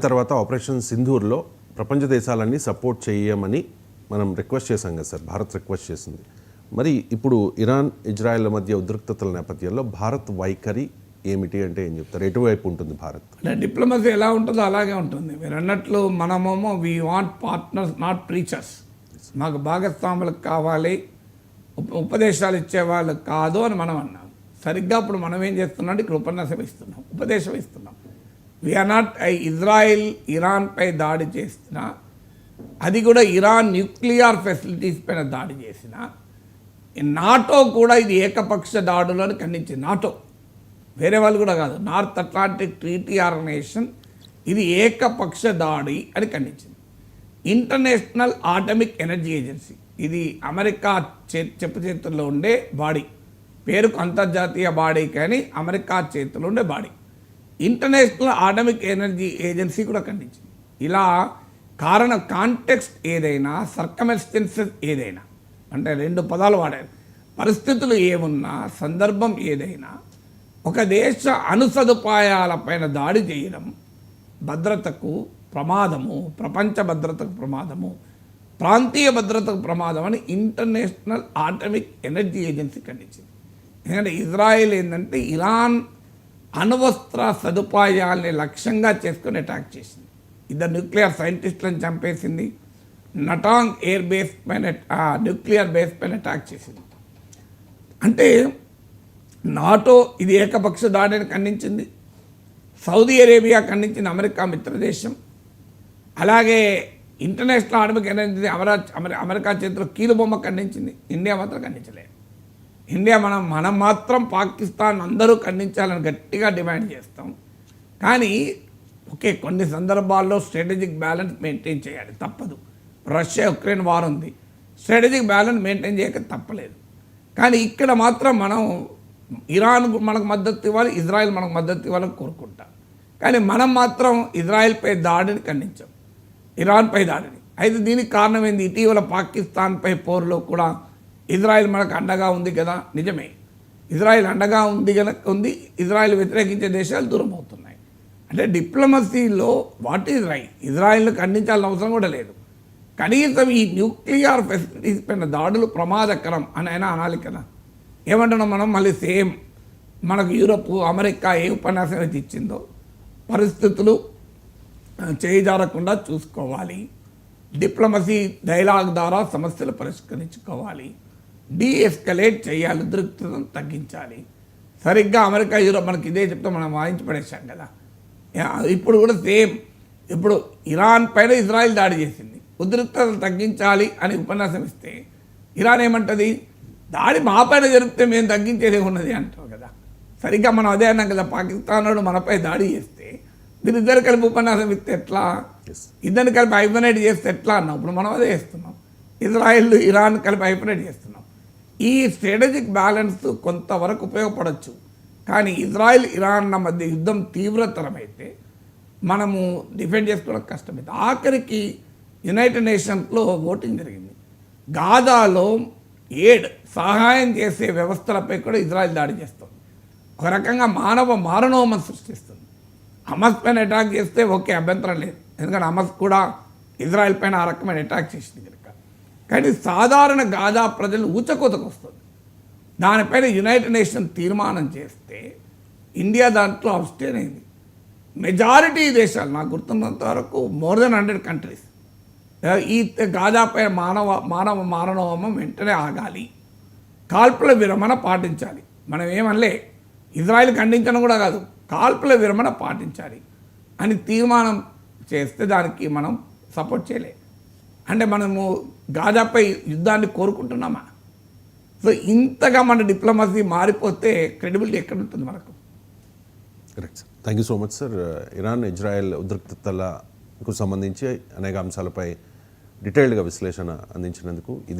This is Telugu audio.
తర్వాత ఆపరేషన్ సింధూర్లో ప్రపంచ దేశాలన్నీ సపోర్ట్ చేయమని మనం రిక్వెస్ట్ చేశాం కదా సార్, భారత్ రిక్వెస్ట్ చేసింది. మరి ఇప్పుడు ఇరాన్ ఇజ్రాయెల్ మధ్య ఉద్రిక్తతల నేపథ్యంలో భారత్ వైఖరి ఏమిటి అంటే ఏం చెప్తారు? ఎటువైపు ఉంటుంది భారత్? అంటే డిప్లొమసీ ఎలా ఉంటుందో అలాగే ఉంటుంది. మీరు అన్నట్లు మనమేమో we want partners not preachers. మాకు భాగస్వాములకు కావాలి, ఉపదేశాలు ఇచ్చేవాళ్ళు కాదు అని మనం అన్నాం. సరిగ్గా ఇప్పుడు మనం ఏం చేస్తున్నాం అంటే ఇక్కడ ఉపదేశం ఇస్తున్నాం. వీఆర్ నాట్ ఇజ్రాయిల్ ఇరాన్పై దాడి చేసినా, అది కూడా ఇరాన్ న్యూక్లియర్ ఫెసిలిటీస్ పైన దాడి చేసిన నాటో కూడా ఇది ఏకపక్ష దాడులను ఖండించింది. నాటో, వేరే వాళ్ళు కూడా కాదు, నార్త్ అట్లాంటిక్ ట్రీటీ ఆర్గనైజేషన్ ఇది ఏకపక్ష దాడి అని ఖండించింది. ఇంటర్నేషనల్ ఆటమిక్ ఎనర్జీ ఏజెన్సీ ఇది అమెరికా చెప్పు చేతుల్లో ఉండే బాడీ, పేరుకు అంతర్జాతీయ బాడీ కానీ అమెరికా చేతుల్లో ఉండే body. International atomic energy agency కూడా ఖండించింది. ఇలా కాంటెక్స్ట్ ఏదైనా, సర్కమ్స్టెన్సెస్ ఏదైనా, అంటే రెండు పదాలు వాడారు, పరిస్థితులు ఏమున్నా, సందర్భం ఏదైనా, ఒక దేశ సదుపాయాలపైన దాడి చేయడం భద్రతకు ప్రమాదము, ప్రపంచ భద్రతకు ప్రమాదము, ప్రాంతీయ భద్రతకు ప్రమాదం అని ఇంటర్నేషనల్ ఆటమిక్ ఎనర్జీ ఏజెన్సీ ఖండించింది. ఎందుకంటే ఇజ్రాయెల్ ఏంటంటే ఇరాన్ అణ్వస్త్ర సదుపాయాల్ని లక్ష్యంగా చేసుకుని అటాక్ చేసింది. ఇద్దరు న్యూక్లియర్ సైంటిస్టులను చంపేసింది. నటాంగ్ ఎయిర్ బేస్ పైన న్యూక్లియర్ బేస్ పైన అటాక్ చేసింది. అంటే నాటో ఇది ఏకపక్ష దాడిని ఖండించింది. సౌదీ అరేబియా ఖండించింది, అమెరికా మిత్రదేశం. అలాగే ఇంటర్నేషనల్ ఆటమిక్ ఎనర్జీ అమెరికా చేతిలో కీలుబొమ్మ ఖండించింది. ఇండియా మాత్రం ఖండించలేదు. ఇండియా మనం మాత్రం పాకిస్తాన్ అందరూ ఖండించాలని గట్టిగా డిమాండ్ చేస్తాం. కానీ ఓకే, కొన్ని సందర్భాల్లో స్ట్రాటజిక్ బ్యాలెన్స్ మెయింటైన్ చేయాలి, తప్పదు. రష్యా ఉక్రెయిన్ వార్ ఉంది, స్ట్రాటజిక్ బ్యాలెన్స్ మెయింటైన్ చేయక తప్పలేదు. కానీ ఇక్కడ మాత్రం మనం ఇరాన్ మనకు మద్దతు ఇవ్వాలి, ఇజ్రాయెల్ మనకు మద్దతు ఇవ్వాలని కోరుకుంటాం. కానీ మనం మాత్రం ఇజ్రాయెల్పై దాడిని ఖండించాం, ఇరాన్పై దాడిని. అయితే దీనికి కారణం ఏంది? ఇటీవల పాకిస్తాన్పై పోరులో కూడా ఇజ్రాయెల్ మనకు అండగా ఉంది కదా. నిజమే, ఇజ్రాయెల్ అండగా ఉంది. ఇజ్రాయెల్ వ్యతిరేకించే దేశాలు దూరం అవుతున్నాయి. అంటే డిప్లొమసీలో వాట్ ఈజ్ రైట్, ఇజ్రాయెల్ను ఖండించాల్సిన అవసరం కూడా లేదు. కనీసం ఈ న్యూక్లియర్ ఫెసిలిటీస్ పైన దాడులు ప్రమాదకరం అని అయినా అనాలి కదా. ఏమంటున్నాం మనం? మళ్ళీ సేమ్ మనకు యూరప్, అమెరికా ఏ ఉపన్యాసం అయితే ఇచ్చిందో, పరిస్థితులు చేజారకుండా చూసుకోవాలి, డిప్లొమసీ డైలాగ్ ద్వారా సమస్యలు పరిష్కరించుకోవాలి, డీఎస్కలేట్ చేయాలి, ఉద్రిక్తతను తగ్గించాలి. సరిగ్గా అమెరికా, యూరోప్ మనకి ఇదే చెప్తే మనం వాయించి పడేసాం కదా. ఇప్పుడు కూడా సేమ్, ఇప్పుడు ఇరాన్ పైన ఇజ్రాయెల్ దాడి చేసింది, ఉద్రిక్తతను తగ్గించాలి అని ఉపన్యాసం ఇస్తే ఇరాన్ ఏమంటుంది? దాడి మా పైన జరిపితే మేము తగ్గించేదే ఉన్నది అంటారు కదా. సరిగ్గా మనం అదే అన్నాం కదా, పాకిస్తాన్ వాడు మనపై దాడి చేస్తే వీరిద్దరు కలిపి ఉపన్యాసం ఇస్తే ఎట్లా, ఇద్దరిని కలిపి హైబర్నేట్ చేస్తే ఎట్లా అన్నాం. ఇప్పుడు మనం అదే చేస్తున్నాం, ఇజ్రాయెల్ ఇరాన్ కలిపి హైబర్నేట్ చేస్తున్నాం. ఈ స్ట్రాటజిక్ బ్యాలెన్స్ కొంతవరకు ఉపయోగపడవచ్చు. కానీ ఇజ్రాయెల్ ఇరాన్ల మధ్య యుద్ధం తీవ్రతరమైతే మనము డిఫెండ్ చేసుకోవడం కష్టమైంది. ఆఖరికి యునైటెడ్ నేషన్స్లో ఓటింగ్ జరిగింది. గాజాలో సహాయం చేసే వ్యవస్థలపై కూడా ఇజ్రాయెల్ దాడి చేస్తుంది. ఒక రకంగా మానవ మారణోమం సృష్టిస్తుంది. హమస్ పైన అటాక్ చేస్తే ఓకే, అభ్యంతరం లేదు, ఎందుకంటే హమస్ కూడా ఇజ్రాయెల్ పైన ఆ రకమైన అటాక్ చేసింది కనుక. కానీ సాధారణ గాజా ప్రజలు ఊచకోతకు వస్తుంది. దానిపైన యునైటెడ్ నేషన్ తీర్మానం చేస్తే ఇండియా దాంట్లో అబ్స్టైన్ అయింది. మెజారిటీ దేశాలు, నాకు గుర్తున్నంత వరకు మోర్ దెన్ 100 కంట్రీస్ ఈ గాజాపై మానవ మారణోమం వెంటనే ఆగాలి, కాల్పుల విరమణ పాటించాలి. మనం ఏమనలే, ఇజ్రాయెల్ ఖండించడం కూడా కాదు, కాల్పుల విరమణ పాటించాలి అని తీర్మానం చేస్తే దానికి మనం సపోర్ట్ చేయలే. అంటే మనము గాజాపై యుద్ధాన్ని కోరుకుంటున్నామా? సో ఇంతగా మన డిప్లొమసీ మారిపోతే క్రెడిబిలిటీ ఎక్కడ ఉంటుంది మనకు? Correct sir. Thank you so much sir. Iran Israel ఉద్రిక్తతలకు సంబంధించి అనేక అంశాలపై డీటెయిల్డ్గా విశ్లేషణ అందించినందుకు. ఇది